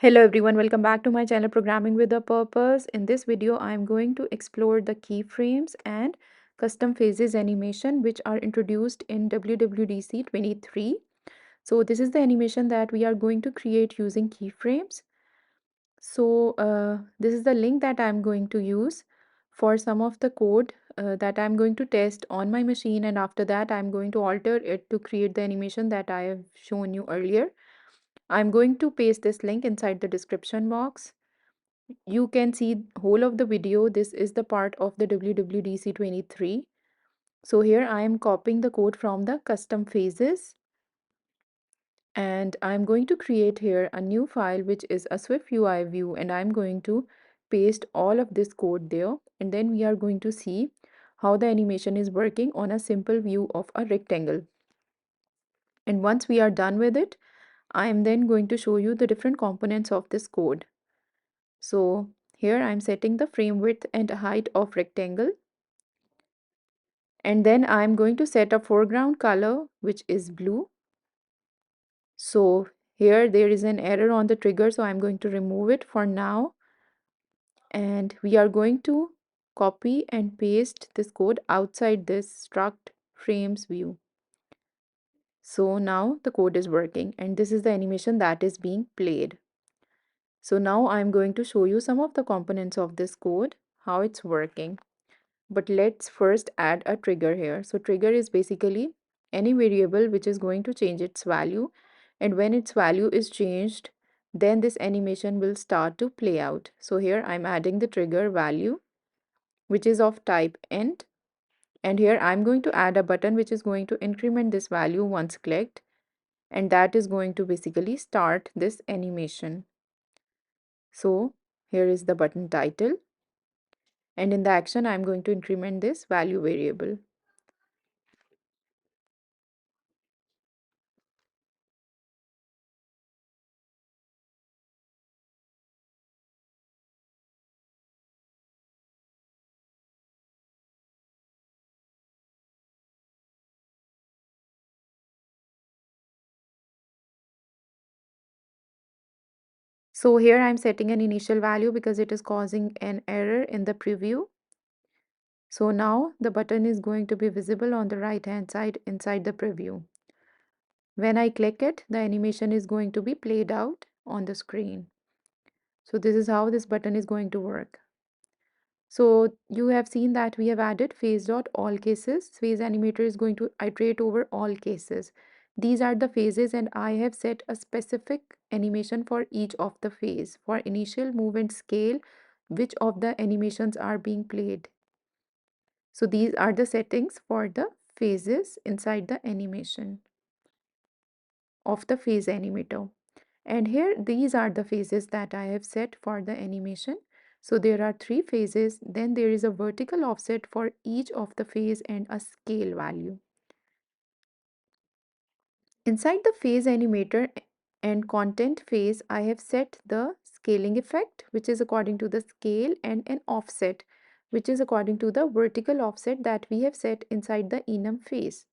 Hello everyone, welcome back to my channel Programming with a Purpose. In this video, I am going to explore the keyframes and custom phases animation which are introduced in WWDC 23. So this is the animation that we are going to create using keyframes. So this is the link that I'm going to use for some of the code that I'm going to test on my machine, and after that I'm going to alter it to create the animation that I have shown you earlier. I'm going to paste this link inside the description box. You can see whole of the video. This is the part of the WWDC 23. So here I am copying the code from the custom phases, and I'm going to create here a new file which is a SwiftUI view, and I'm going to paste all of this code there, and then we are going to see how the animation is working on a simple view of a rectangle. And once we are done with it, I am then going to show you the different components of this code. So here I'm setting the frame width and height of rectangle, and then I'm going to set a foreground color which is blue. So here there is an error on the trigger, so I'm going to remove it for now, and we are going to copy and paste this code outside this struct frames view. So now the code is working, and this is the animation that is being played. So now I'm going to show you some of the components of this code, how it's working. But let's first add a trigger here. So trigger is basically any variable which is going to change its value, and when its value is changed, then this animation will start to play out. So here I'm adding the trigger value which is of type int, and here I'm going to add a button which is going to increment this value once clicked, and that is going to basically start this animation. So here is the button title, and in the action I'm going to increment this value variable. So here I'm setting an initial value because it is causing an error in the preview. So now the button is going to be visible on the right hand side inside the preview. When I click it, the animation is going to be played out on the screen. So this is how this button is going to work. So you have seen that we have added phase.all cases. Phase animator is going to iterate over all cases. These are the phases, and I have set a specific animation for each of the phase. For initial, move, and scale, which of the animations are being played. So these are the settings for the phases inside the animation of the phase animator. And here these are the phases that I have set for the animation. So there are 3 phases, then there is a vertical offset for each of the phase and a scale value. Inside the phase animator and content phase, I have set the scaling effect, which is according to the scale, and an offset, which is according to the vertical offset that we have set inside the enum phase.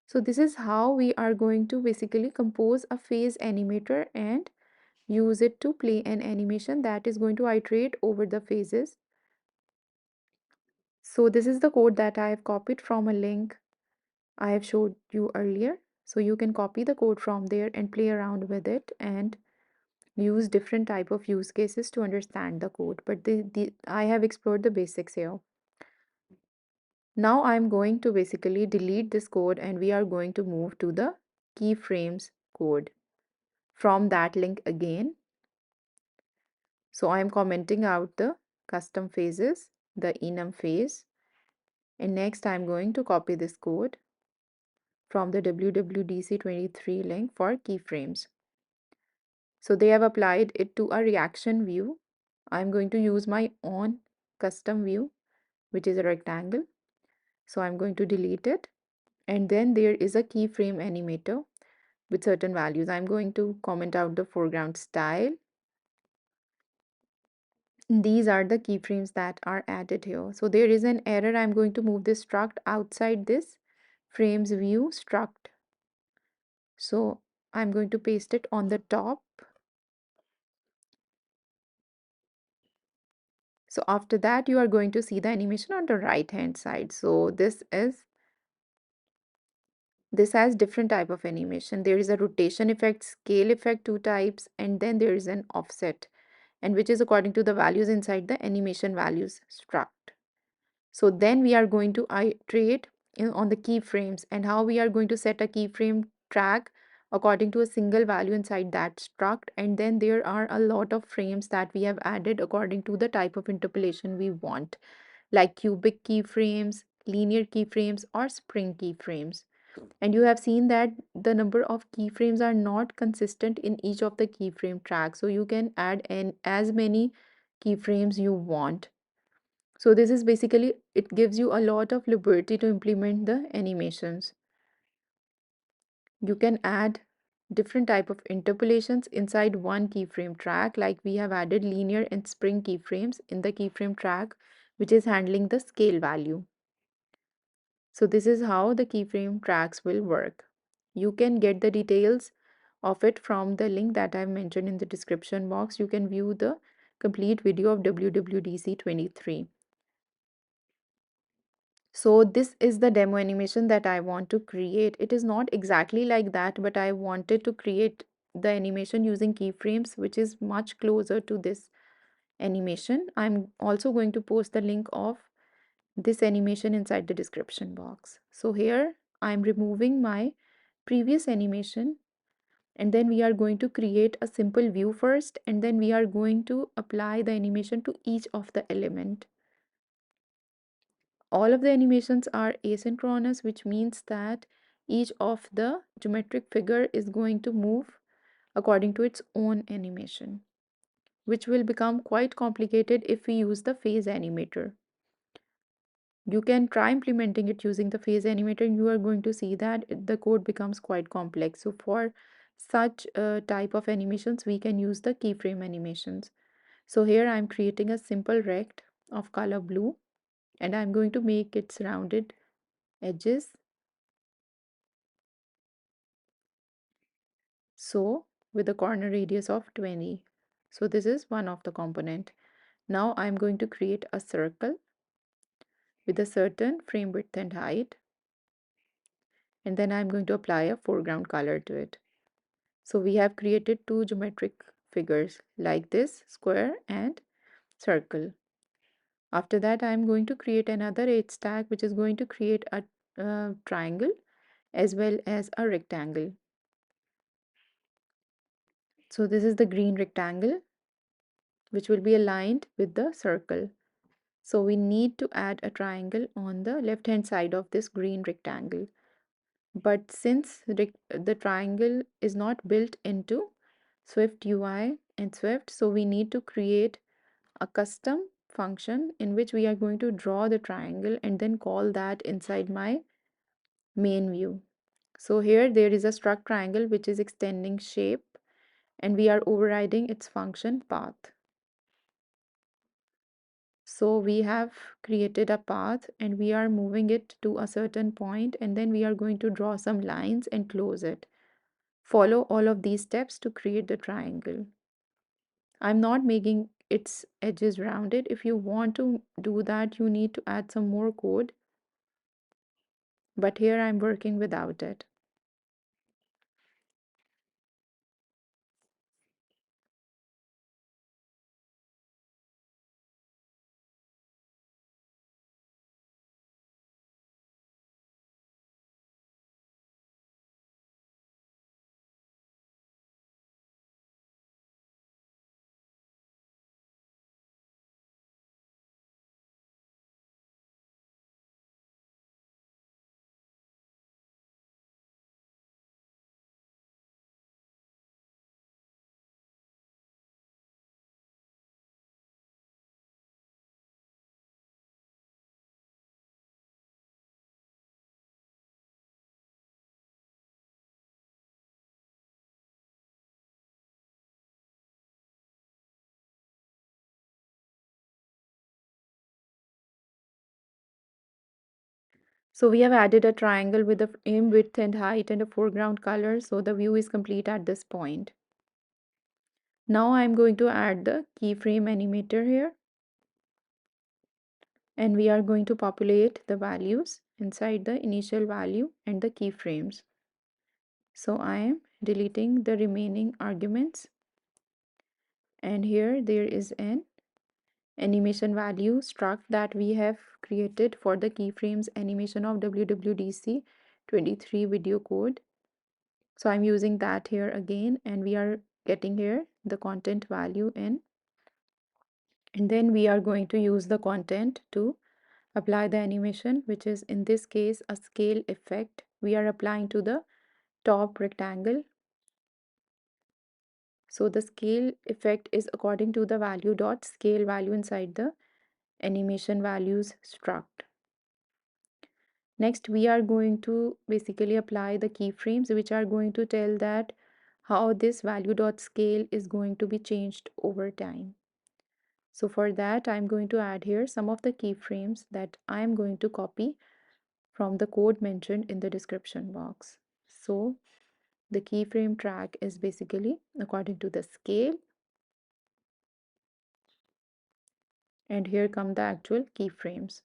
So this is how we are going to basically compose a phase animator and use it to play an animation that is going to iterate over the phases. So this is the code that I have copied from a link I have showed you earlier. So you can copy the code from there and play around with it and use different type of use cases to understand the code. But I have explored the basics here. Now I'm going to basically delete this code, and we are going to move to the keyframes code from that link again. So I'm commenting out the custom phases, the enum phase, and next I'm going to copy this code from the WWDC 23 link for keyframes. So they have applied it to a reaction view. I'm going to use my own custom view, which is a rectangle. So I'm going to delete it. And then there is a keyframe animator with certain values. I'm going to comment out the foreground style. These are the keyframes that are added here. So there is an error. I'm going to move this struct outside this frames view struct. So I'm going to paste it on the top. So after that, you are going to see the animation on the right hand side. So this has different type of animation. There is a rotation effect, scale effect, two types, and then there is an offset, and which is according to the values inside the animation values struct. So then we are going to iterate on the keyframes, and how we are going to set a keyframe track according to a single value inside that struct. And then there are a lot of frames that we have added according to the type of interpolation we want, like cubic keyframes, linear keyframes, or spring keyframes. And you have seen that the number of keyframes are not consistent in each of the keyframe tracks, so you can add as many keyframes you want. So this is basically, it gives you a lot of liberty to implement the animations. You can add different type of interpolations inside one keyframe track, like we have added linear and spring keyframes in the keyframe track, which is handling the scale value. So this is how the keyframe tracks will work. You can get the details of it from the link that I've mentioned in the description box. You can view the complete video of WWDC 23. So this is the demo animation that I want to create. It is not exactly like that, but I wanted to create the animation using keyframes, which is much closer to this animation. I'm also going to post the link of this animation inside the description box. So here I'm removing my previous animation, and then we are going to create a simple view first, and then we are going to apply the animation to each of the element. All of the animations are asynchronous, which means that each of the geometric figure is going to move according to its own animation, which will become quite complicated if we use the phase animator. You can try implementing it using the phase animator, and you are going to see that the code becomes quite complex. So for such type of animations, we can use the keyframe animations. So here I'm creating a simple rect of color blue, and I'm going to make its rounded edges. So with a corner radius of 20. So this is one of the component. Now I'm going to create a circle with a certain frame width and height, and then I'm going to apply a foreground color to it. So we have created two geometric figures like this, square and circle. After that, I'm going to create another 8 stack, which is going to create a triangle as well as a rectangle. So this is the green rectangle, which will be aligned with the circle. So we need to add a triangle on the left hand side of this green rectangle. But since the triangle is not built into SwiftUI and Swift, so we need to create a custom function in which we are going to draw the triangle and then call that inside my main view. So here there is a struct triangle which is extending shape, and we are overriding its function path. So we have created a path and we are moving it to a certain point, and then we are going to draw some lines and close it. Follow all of these steps to create the triangle. I'm not making its edges rounded. If you want to do that, you need to add some more code, but here I'm working without it. So we have added a triangle with a frame width and height and a foreground color, so the view is complete at this point. Now I'm going to add the keyframe animator here. and we are going to populate the values inside the initial value and the keyframes. So I am deleting the remaining arguments, and here there is an animation value struct that we have created for the keyframes animation of WWDC 23 video code. So I'm using that here again, and we are getting here the content value in, and then we are going to use the content to apply the animation, which is in this case a scale effect we are applying to the top rectangle. So the scale effect is according to the value dot scale value inside the animation values struct. Next, we are going to basically apply the keyframes, which are going to tell that how this value dot scale is going to be changed over time. So for that, I'm going to add here some of the keyframes that I'm going to copy from the code mentioned in the description box. So the keyframe track is basically according to the scale, and here come the actual keyframes.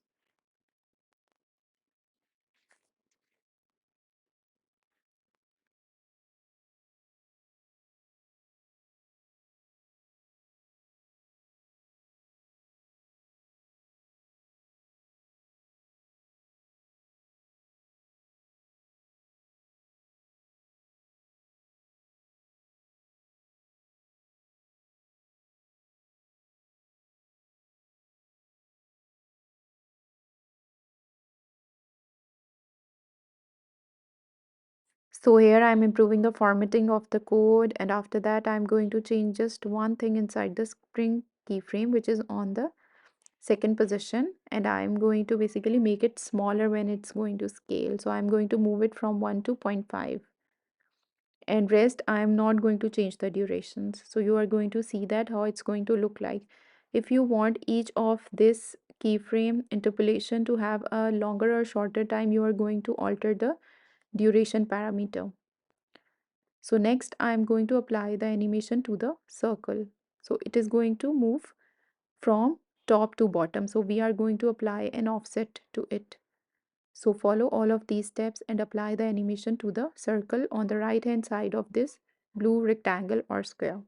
So here I'm improving the formatting of the code, and after that I'm going to change just one thing inside the spring keyframe, which is on the second position, and I'm going to basically make it smaller when it's going to scale. So I'm going to move it from 1 to 0.5, and rest I'm not going to change the durations. So you are going to see that how it's going to look like. If you want each of this keyframe interpolation to have a longer or shorter time, you are going to alter the duration parameter. So next I'm going to apply the animation to the circle. So it is going to move from top to bottom. So we are going to apply an offset to it. So follow all of these steps and apply the animation to the circle on the right hand side of this blue rectangle or square.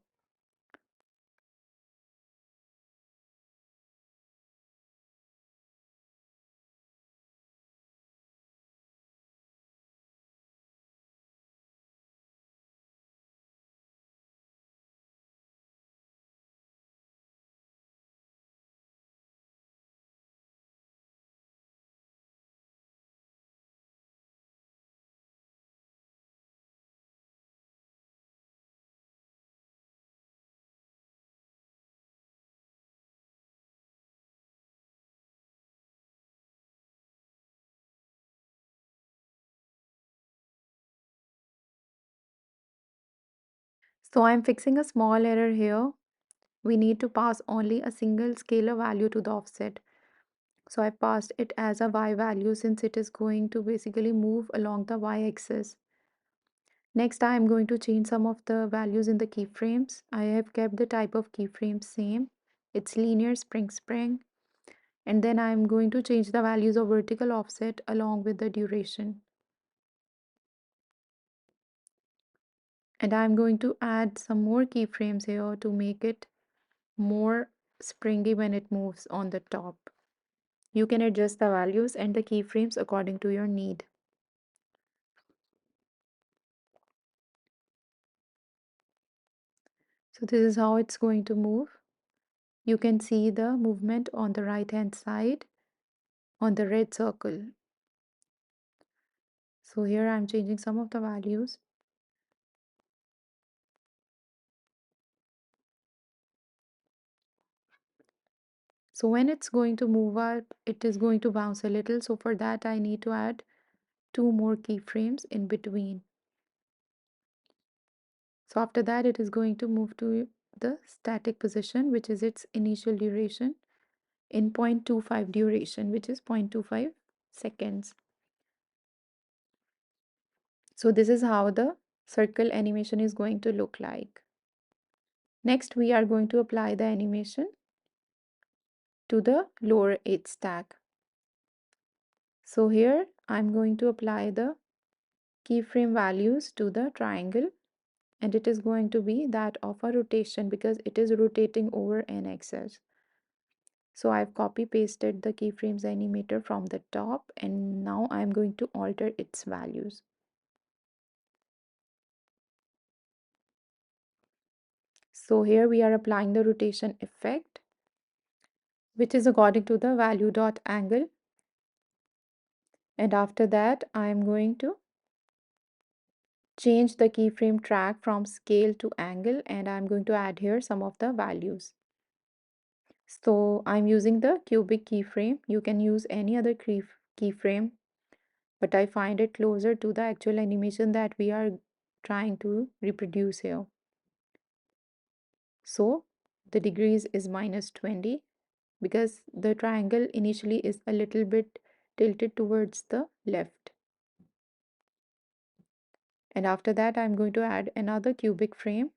So I'm fixing a small error here. We need to pass only a single scalar value to the offset. So I passed it as a y value since it is going to basically move along the y-axis. Next, I am going to change some of the values in the keyframes. I have kept the type of keyframe same. It's linear spring. And then I am going to change the values of vertical offset along with the duration. And I'm going to add some more keyframes here to make it more springy when it moves on the top. You can adjust the values and the keyframes according to your need. So this is how it's going to move. You can see the movement on the right hand side on the red circle. So here I'm changing some of the values. So when it's going to move up, it is going to bounce a little. So for that, I need to add 2 more keyframes in between. So after that, it is going to move to the static position, which is its initial duration in 0.25 duration, which is 0.25 seconds. So this is how the circle animation is going to look like. Next, we are going to apply the animation to the lower edge stack. So here I'm going to apply the keyframe values to the triangle, and it is going to be that of a rotation because it is rotating over n axis. So I've copy pasted the keyframes animator from the top, and now I'm going to alter its values. So here we are applying the rotation effect, which is according to the value dot angle. And after that, I'm going to change the keyframe track from scale to angle, and I'm going to add here some of the values. So I'm using the cubic keyframe. You can use any other keyframe, but I find it closer to the actual animation that we are trying to reproduce here. So the degrees is -20 because the triangle initially is a little bit tilted towards the left. And after that, I'm going to add another cubic frame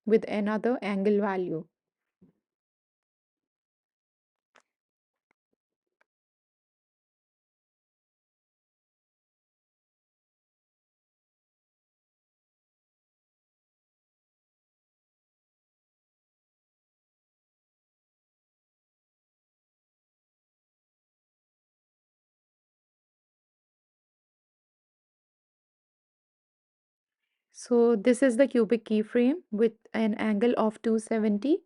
with another angle value. So this is the cubic keyframe with an angle of 270,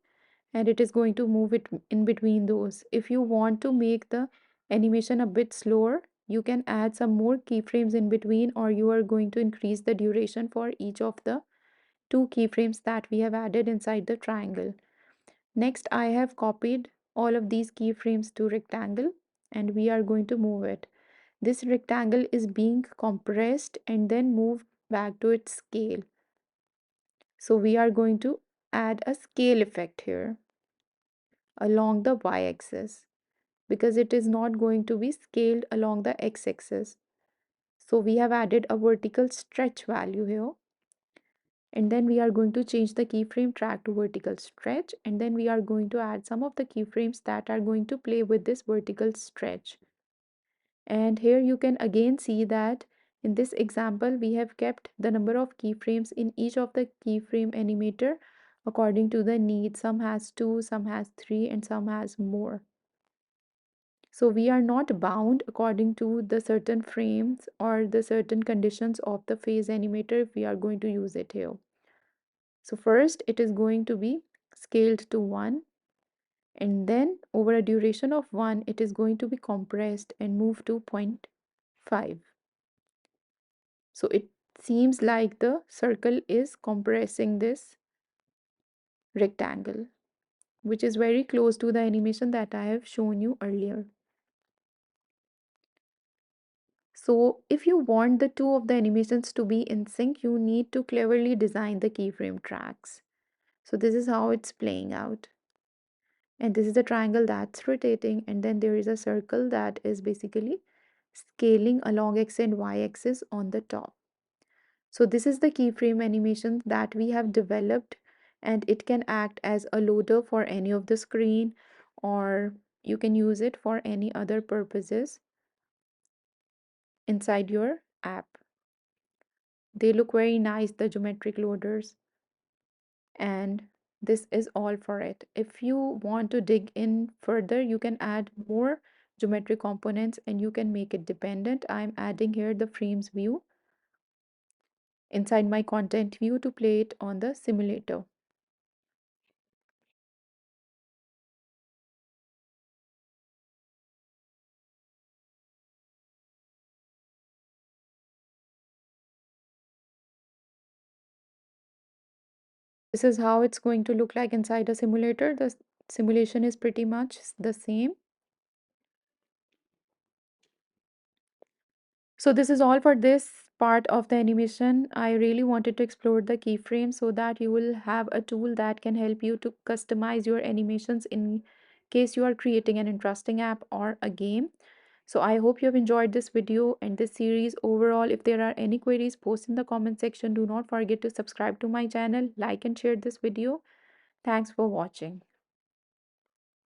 and it is going to move it in between those. If you want to make the animation a bit slower, you can add some more keyframes in between, or you are going to increase the duration for each of the two keyframes that we have added inside the triangle. Next, I have copied all of these keyframes to rectangle, and we are going to move it. This rectangle is being compressed and then moved back to its scale. So we are going to add a scale effect here along the y-axis because it is not going to be scaled along the x-axis. So we have added a vertical stretch value here, and then we are going to change the keyframe track to vertical stretch, and then we are going to add some of the keyframes that are going to play with this vertical stretch. And here you can again see that in this example we have kept the number of keyframes in each of the keyframe animator according to the need. Some has 2, some has 3, and some has more. So we are not bound according to the certain frames or the certain conditions of the phase animator if we are going to use it here. So first it is going to be scaled to 1, and then over a duration of 1 it is going to be compressed and moved to 0.5. So it seems like the circle is compressing this rectangle, which is very close to the animation that I have shown you earlier. So if you want the two of the animations to be in sync, you need to cleverly design the keyframe tracks. So this is how it's playing out. And this is the triangle that's rotating, and then there is a circle that is basically scaling along x and y axis on the top. So this is the keyframe animation that we have developed, and it can act as a loader for any of the screen, or you can use it for any other purposes inside your app. They look very nice, the geometric loaders, and this is all for it. If you want to dig in further, you can add more geometric components and you can make it dependent. I'm adding here the frames view inside my content view to play it on the simulator. This is how it's going to look like inside a simulator. The simulation is pretty much the same. So this is all for this part of the animation. I really wanted to explore the keyframe so that you will have a tool that can help you to customize your animations in case you are creating an interesting app or a game. So I hope you have enjoyed this video and this series overall. If there are any queries, post in the comment section. Do not forget to subscribe to my channel, like and share this video. Thanks for watching.